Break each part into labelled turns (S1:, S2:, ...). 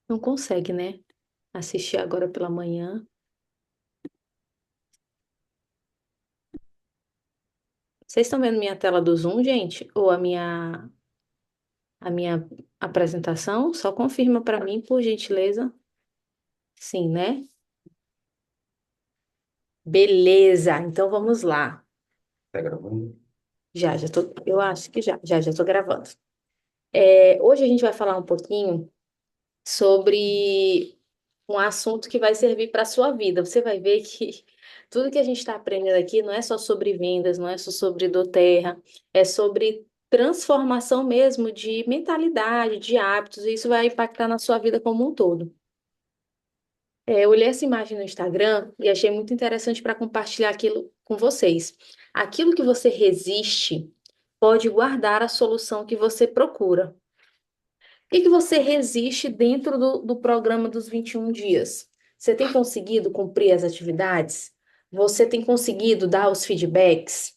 S1: Não consegue, né? Assistir agora pela manhã. Vocês estão vendo minha tela do Zoom, gente? Ou a minha apresentação? Só confirma para mim, por gentileza. Sim, né? Beleza. Então vamos lá.
S2: Tá gravando?
S1: Já tô. Eu acho que já tô gravando. Hoje a gente vai falar um pouquinho sobre um assunto que vai servir para a sua vida. Você vai ver que tudo que a gente está aprendendo aqui não é só sobre vendas, não é só sobre doTERRA, é sobre transformação mesmo de mentalidade, de hábitos, e isso vai impactar na sua vida como um todo. Eu olhei essa imagem no Instagram e achei muito interessante para compartilhar aquilo com vocês. Aquilo que você resiste pode guardar a solução que você procura. O que que você resiste dentro do programa dos 21 dias? Você tem conseguido cumprir as atividades? Você tem conseguido dar os feedbacks?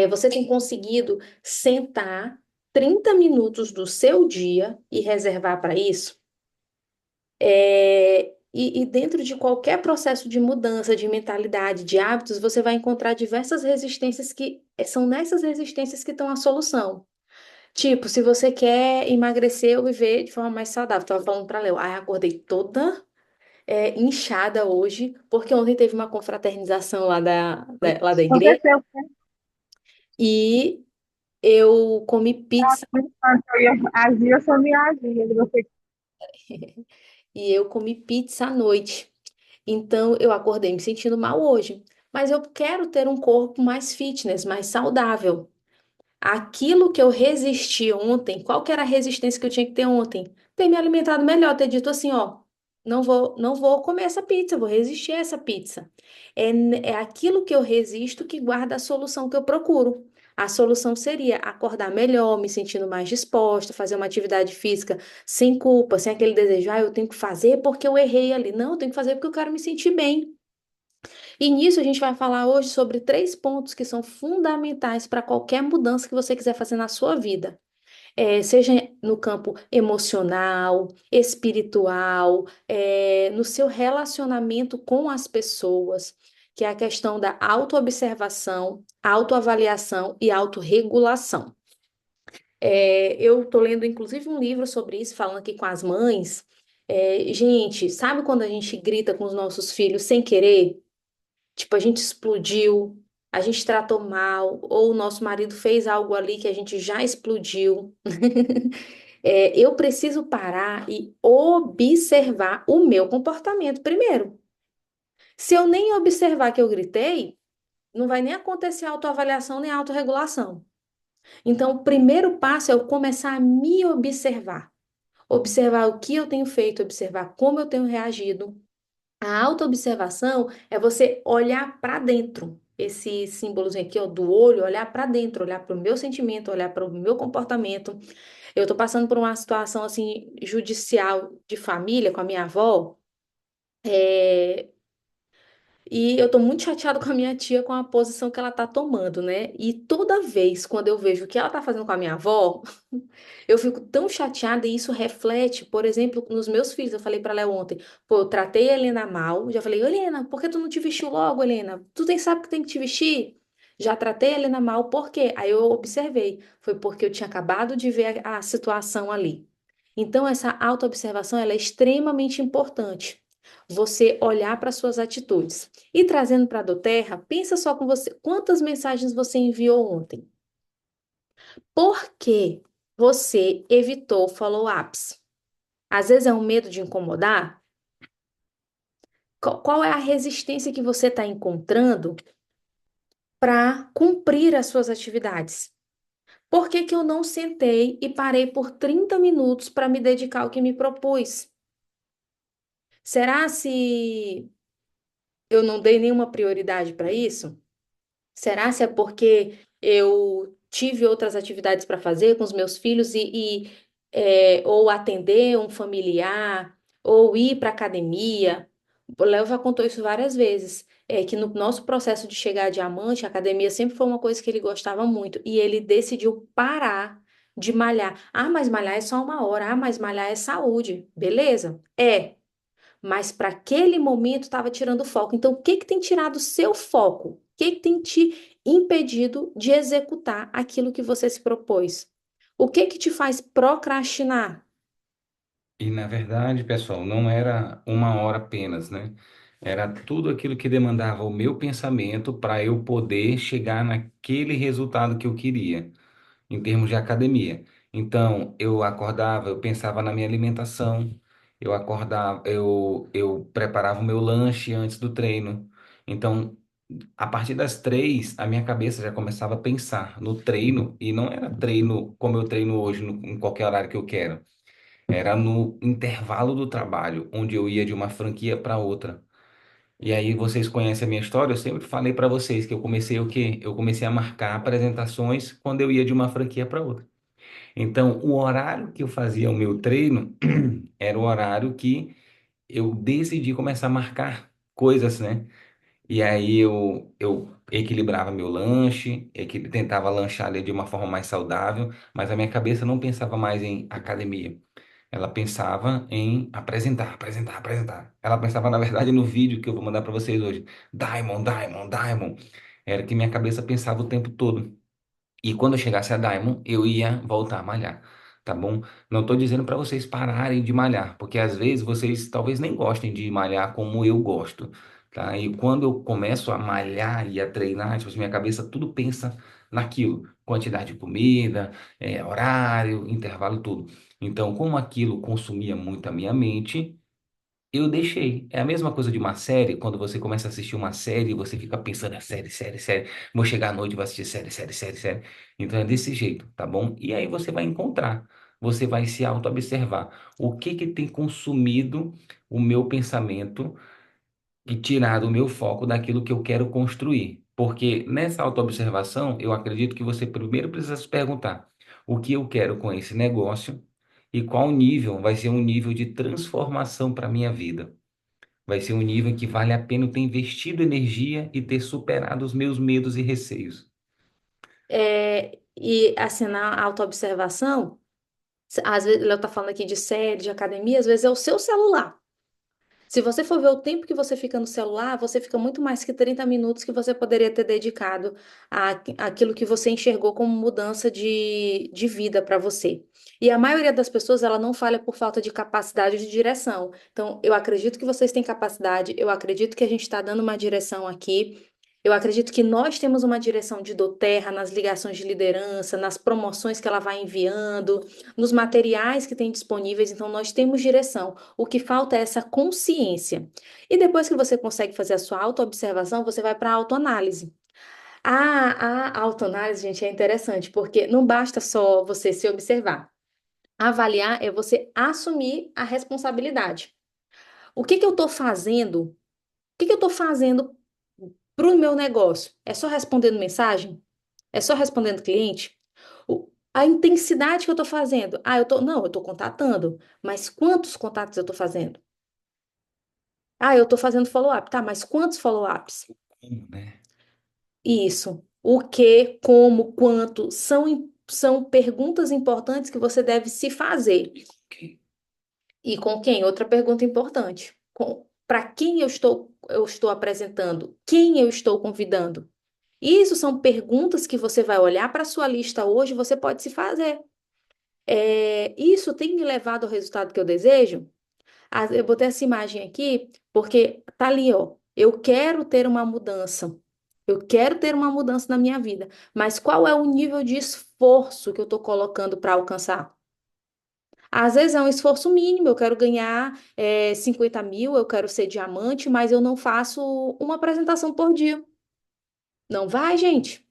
S1: Você tem conseguido sentar 30 minutos do seu dia e reservar para isso? E dentro de qualquer processo de mudança de mentalidade, de hábitos, você vai encontrar diversas resistências que são nessas resistências que estão a solução. Tipo, se você quer emagrecer ou viver de forma mais saudável, tava falando pra Léo, acordei toda inchada hoje, porque ontem teve uma confraternização lá da igreja
S2: Aconteceu,
S1: e eu comi pizza,
S2: enquanto eu ia agir, eu só me agia. Você
S1: e eu comi pizza à noite. Então eu acordei me sentindo mal hoje, mas eu quero ter um corpo mais fitness, mais saudável. Aquilo que eu resisti ontem, qual que era a resistência que eu tinha que ter ontem? Ter me alimentado melhor, ter dito assim, ó, não vou comer essa pizza, eu vou resistir a essa pizza. É aquilo que eu resisto que guarda a solução que eu procuro. A solução seria acordar melhor, me sentindo mais disposta, fazer uma atividade física sem culpa, sem aquele desejo, eu tenho que fazer porque eu errei ali. Não, eu tenho que fazer porque eu quero me sentir bem. E nisso a gente vai falar hoje sobre três pontos que são fundamentais para qualquer mudança que você quiser fazer na sua vida. Seja no campo emocional, espiritual, no seu relacionamento com as pessoas, que é a questão da autoobservação, autoavaliação e autorregulação. Eu estou lendo, inclusive, um livro sobre isso, falando aqui com as mães. Gente, sabe quando a gente grita com os nossos filhos sem querer? Tipo, a gente explodiu, a gente tratou mal, ou o nosso marido fez algo ali que a gente já explodiu. Eu preciso parar e observar o meu comportamento primeiro. Se eu nem observar que eu gritei, não vai nem acontecer autoavaliação nem autorregulação. Então, o primeiro passo é eu começar a me observar. Observar o que eu tenho feito, observar como eu tenho reagido. A autoobservação é você olhar para dentro. Esse símbolozinho aqui, ó, do olho, olhar para dentro, olhar para o meu sentimento, olhar para o meu comportamento. Eu estou passando por uma situação assim judicial de família com a minha avó, é, e eu estou muito chateada com a minha tia com a posição que ela está tomando, né? E toda vez quando eu vejo o que ela está fazendo com a minha avó, eu fico tão chateada e isso reflete, por exemplo, nos meus filhos. Eu falei para ela ontem, pô, eu tratei a Helena mal. Já falei, Helena, por que tu não te vestiu logo, Helena? Tu tem sabe que tem que te vestir? Já tratei a Helena mal, por quê? Aí eu observei, foi porque eu tinha acabado de ver a situação ali. Então, essa autoobservação, ela é extremamente importante. Você olhar para suas atitudes. E trazendo para a doTERRA, pensa só com você, quantas mensagens você enviou ontem? Por que você evitou follow-ups? Às vezes é um medo de incomodar. Qual é a resistência que você está encontrando para cumprir as suas atividades? Por que que eu não sentei e parei por 30 minutos para me dedicar ao que me propus? Será se eu não dei nenhuma prioridade para isso? Será se é porque eu tive outras atividades para fazer com os meus filhos ou atender um familiar, ou ir para academia? O Léo já contou isso várias vezes, que no nosso processo de chegar a diamante, a academia sempre foi uma coisa que ele gostava muito, e ele decidiu parar de malhar. Ah, mas malhar é só uma hora. Ah, mas malhar é saúde. Beleza? É. Mas para aquele momento estava tirando o foco. Então, o que que tem tirado o seu foco? O que que tem te impedido de executar aquilo que você se propôs? O que que te faz procrastinar?
S3: E na verdade, pessoal, não era uma hora apenas, né? Era tudo aquilo que demandava o meu pensamento para eu poder chegar naquele resultado que eu queria, em termos de academia. Então, eu acordava, eu pensava na minha alimentação, eu acordava, eu preparava o meu lanche antes do treino. Então, a partir das 3, a minha cabeça já começava a pensar no treino, e não era treino como eu treino hoje, em qualquer horário que eu quero. Era no intervalo do trabalho, onde eu ia de uma franquia para outra. E aí vocês conhecem a minha história, eu sempre falei para vocês que eu comecei o quê? Eu comecei a marcar apresentações quando eu ia de uma franquia para outra. Então, o horário que eu fazia o meu treino era o horário que eu decidi começar a marcar coisas, né? E aí eu equilibrava meu lanche, tentava lanchar ali de uma forma mais saudável, mas a minha cabeça não pensava mais em academia. Ela pensava em apresentar, apresentar, apresentar. Ela pensava, na verdade, no vídeo que eu vou mandar para vocês hoje. Diamond, Diamond, Diamond. Era que minha cabeça pensava o tempo todo. E quando eu chegasse a Diamond, eu ia voltar a malhar, tá bom? Não estou dizendo para vocês pararem de malhar, porque às vezes vocês talvez nem gostem de malhar como eu gosto, tá? E quando eu começo a malhar e a treinar, tipo, assim, minha cabeça tudo pensa naquilo, quantidade de comida, horário, intervalo, tudo. Então, como aquilo consumia muito a minha mente, eu deixei. É a mesma coisa de uma série, quando você começa a assistir uma série, você fica pensando, série, série, série. Vou chegar à noite e vou assistir série, série, série, série. Então é desse jeito, tá bom? E aí você vai encontrar, você vai se auto-observar. O que que tem consumido o meu pensamento e tirado o meu foco daquilo que eu quero construir? Porque nessa auto-observação, eu acredito que você primeiro precisa se perguntar o que eu quero com esse negócio e qual nível vai ser um nível de transformação para a minha vida. Vai ser um nível em que vale a pena eu ter investido energia e ter superado os meus medos e receios.
S1: E assim, na autoobservação, às vezes, ela tá falando aqui de série, de academia, às vezes é o seu celular. Se você for ver o tempo que você fica no celular, você fica muito mais que 30 minutos que você poderia ter dedicado àquilo que você enxergou como mudança de vida para você. E a maioria das pessoas, ela não falha por falta de capacidade de direção. Então, eu acredito que vocês têm capacidade, eu acredito que a gente está dando uma direção aqui. Eu acredito que nós temos uma direção de doTERRA nas ligações de liderança, nas promoções que ela vai enviando, nos materiais que tem disponíveis. Então, nós temos direção. O que falta é essa consciência. E depois que você consegue fazer a sua autoobservação, você vai para a autoanálise. A autoanálise, gente, é interessante, porque não basta só você se observar. Avaliar é você assumir a responsabilidade. O que que eu estou fazendo? O que que eu estou fazendo para o meu negócio? É só respondendo mensagem? É só respondendo cliente? A intensidade que eu estou fazendo? Não, eu estou contatando, mas quantos contatos eu estou fazendo? Eu estou fazendo follow-up. Tá, mas quantos follow-ups?
S3: Como, né?
S1: Isso. O que, como, quanto são perguntas importantes que você deve se fazer.
S3: Ok.
S1: E com quem? Outra pergunta importante. Para quem eu estou apresentando? Quem eu estou convidando? Isso são perguntas que você vai olhar para a sua lista hoje, e você pode se fazer. Isso tem me levado ao resultado que eu desejo? Eu botei essa imagem aqui porque tá ali, ó. Eu quero ter uma mudança. Eu quero ter uma mudança na minha vida. Mas qual é o nível de esforço que eu estou colocando para alcançar? Às vezes é um esforço mínimo. Eu quero ganhar 50 mil, eu quero ser diamante, mas eu não faço uma apresentação por dia. Não vai, gente.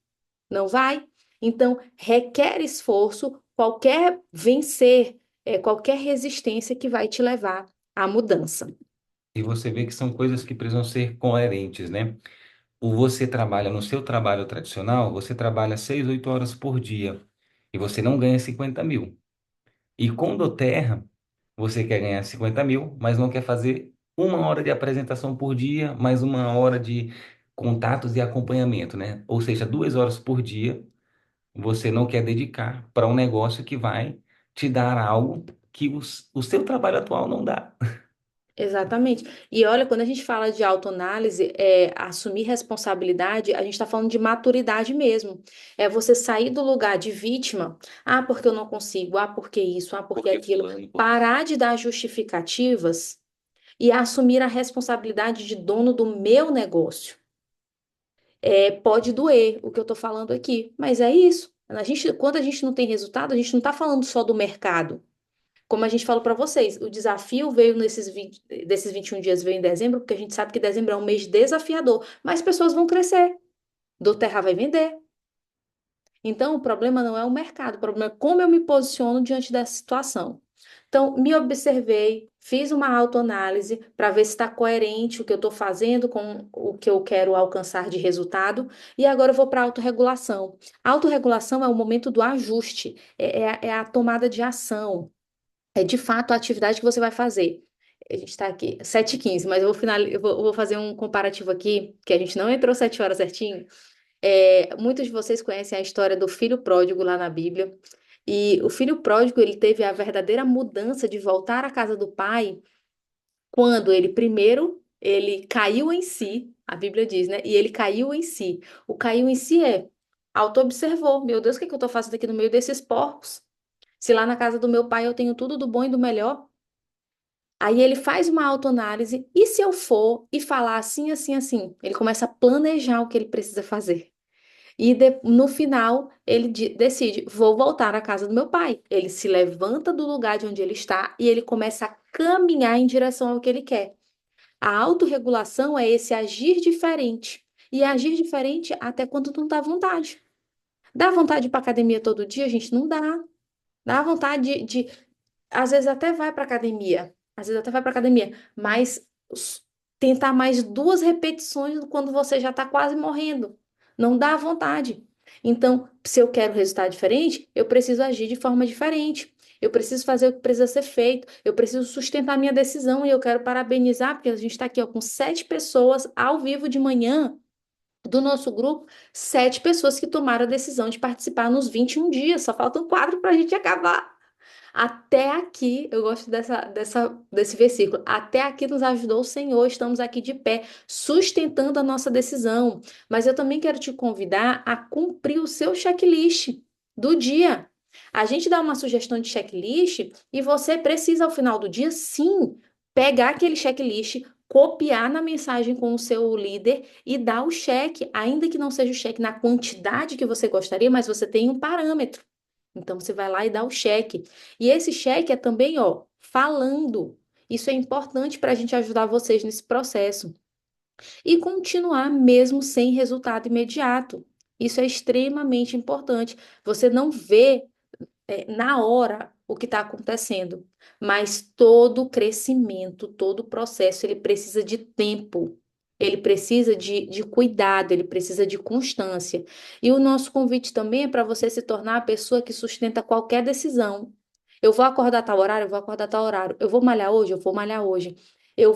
S1: Não vai. Então, requer esforço, qualquer vencer, qualquer resistência que vai te levar à mudança.
S3: E você vê que são coisas que precisam ser coerentes, né? Ou você trabalha no seu trabalho tradicional, você trabalha 6, 8 horas por dia e você não ganha 50 mil. E com doTERRA, você quer ganhar 50 mil, mas não quer fazer uma hora de apresentação por dia, mais uma hora de contatos e acompanhamento, né? Ou seja, 2 horas por dia você não quer dedicar para um negócio que vai te dar algo que o seu trabalho atual não dá.
S1: Exatamente. E olha, quando a gente fala de autoanálise, assumir responsabilidade, a gente está falando de maturidade mesmo. É você sair do lugar de vítima, ah, porque eu não consigo, ah, porque isso, ah, porque
S3: Porque
S1: aquilo.
S3: fulano, porque...
S1: Parar de dar justificativas e assumir a responsabilidade de dono do meu negócio. Pode doer o que eu estou falando aqui, mas é isso. Quando a gente não tem resultado, a gente não está falando só do mercado. Como a gente falou para vocês, o desafio veio desses 21 dias, veio em dezembro, porque a gente sabe que dezembro é um mês desafiador, mas pessoas vão crescer, do Terra vai vender. Então, o problema não é o mercado, o problema é como eu me posiciono diante dessa situação. Então, me observei, fiz uma autoanálise para ver se está coerente o que eu estou fazendo com o que eu quero alcançar de resultado, e agora eu vou para a autorregulação. A autorregulação é o momento do ajuste, é a tomada de ação. É de fato a atividade que você vai fazer. A gente está aqui, 7h15, mas eu vou fazer um comparativo aqui, que a gente não entrou 7 horas certinho. Muitos de vocês conhecem a história do filho pródigo lá na Bíblia. E o filho pródigo, ele teve a verdadeira mudança de voltar à casa do pai quando ele, primeiro, ele caiu em si, a Bíblia diz, né? E ele caiu em si. O caiu em si auto-observou. Meu Deus, o que é que eu estou fazendo aqui no meio desses porcos? Se lá na casa do meu pai eu tenho tudo do bom e do melhor. Aí ele faz uma autoanálise, e se eu for e falar assim, assim, assim? Ele começa a planejar o que ele precisa fazer. E no final, ele decide: vou voltar à casa do meu pai. Ele se levanta do lugar de onde ele está e ele começa a caminhar em direção ao que ele quer. A autorregulação é esse agir diferente. E agir diferente até quando não dá vontade. Dá vontade de ir para academia todo dia, gente? Não dá. Dá vontade às vezes até vai para academia, às vezes até vai para academia, mas tentar mais 2 repetições quando você já está quase morrendo. Não dá vontade. Então, se eu quero resultado diferente, eu preciso agir de forma diferente. Eu preciso fazer o que precisa ser feito. Eu preciso sustentar minha decisão. E eu quero parabenizar, porque a gente está aqui ó, com 7 pessoas ao vivo de manhã do nosso grupo. 7 pessoas que tomaram a decisão de participar nos 21 dias. Só faltam 4 para a gente acabar. Até aqui, eu gosto desse versículo. Até aqui nos ajudou o Senhor, estamos aqui de pé, sustentando a nossa decisão. Mas eu também quero te convidar a cumprir o seu checklist do dia. A gente dá uma sugestão de checklist e você precisa, ao final do dia, sim, pegar aquele checklist, copiar na mensagem com o seu líder e dar o cheque, ainda que não seja o cheque na quantidade que você gostaria, mas você tem um parâmetro. Então você vai lá e dá o cheque. E esse cheque é também, ó, falando. Isso é importante para a gente ajudar vocês nesse processo. E continuar mesmo sem resultado imediato. Isso é extremamente importante. Você não vê na hora o que está acontecendo, mas todo crescimento, todo processo, ele precisa de tempo. Ele precisa de cuidado, ele precisa de constância. E o nosso convite também é para você se tornar a pessoa que sustenta qualquer decisão. Eu vou acordar a tal horário, eu vou acordar a tal horário. Eu vou malhar hoje, eu vou malhar hoje. Eu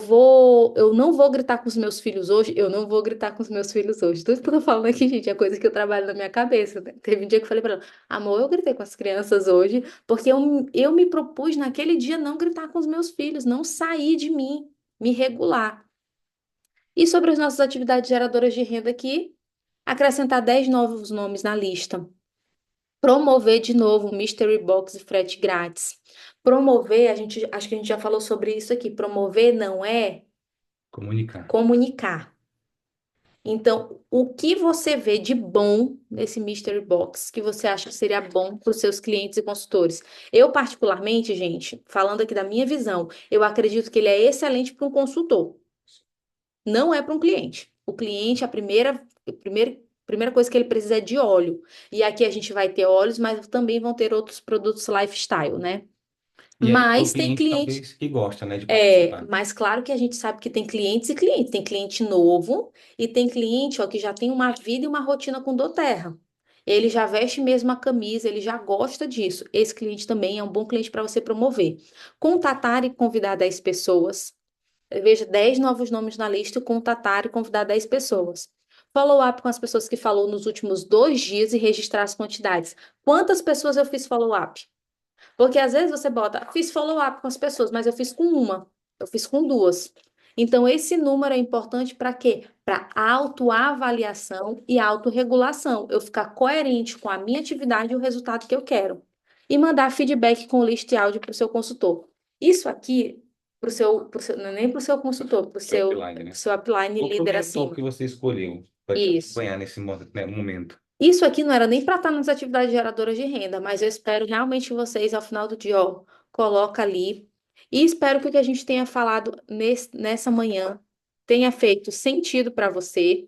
S1: não vou gritar com os meus filhos hoje, eu não vou gritar com os meus filhos hoje. Tudo que eu tô falando aqui, gente, é coisa que eu trabalho na minha cabeça, né? Teve um dia que eu falei para ela: amor, eu gritei com as crianças hoje, porque eu me propus naquele dia não gritar com os meus filhos, não sair de mim, me regular. E sobre as nossas atividades geradoras de renda aqui, acrescentar 10 novos nomes na lista. Promover de novo o Mystery Box e frete grátis. Promover, acho que a gente já falou sobre isso aqui. Promover não é
S3: Comunicar.
S1: comunicar. Então, o que você vê de bom nesse Mystery Box que você acha que seria bom para os seus clientes e consultores? Eu, particularmente, gente, falando aqui da minha visão, eu acredito que ele é excelente para um consultor, não é para um cliente. O cliente, a primeira coisa que ele precisa é de óleo. E aqui a gente vai ter óleos, mas também vão ter outros produtos lifestyle, né?
S3: E aí é o
S1: Mas tem
S3: cliente
S1: cliente.
S3: talvez que gosta, né, de participar.
S1: Mas claro que a gente sabe que tem clientes e clientes. Tem cliente novo e tem cliente, ó, que já tem uma vida e uma rotina com doTERRA. Ele já veste mesmo a camisa, ele já gosta disso. Esse cliente também é um bom cliente para você promover. Contatar e convidar 10 pessoas. Veja 10 novos nomes na lista, contatar e convidar 10 pessoas. Follow up com as pessoas que falou nos últimos 2 dias e registrar as quantidades. Quantas pessoas eu fiz follow up? Porque às vezes você bota, fiz follow-up com as pessoas, mas eu fiz com uma, eu fiz com duas. Então, esse número é importante para quê? Para autoavaliação e autorregulação. Eu ficar coerente com a minha atividade e o resultado que eu quero. E mandar feedback com lista e áudio para o seu consultor. Isso aqui, não é nem para o seu consultor,
S3: Seu upline,
S1: pro
S3: né?
S1: seu upline
S3: Ou para o
S1: líder
S3: mentor
S1: acima.
S3: que você escolheu para te
S1: Isso.
S3: acompanhar nesse né, momento.
S1: Isso aqui não era nem para estar nas atividades geradoras de renda, mas eu espero realmente que vocês, ao final do dia, ó, coloca ali. E espero que o que a gente tenha falado nessa manhã tenha feito sentido para você.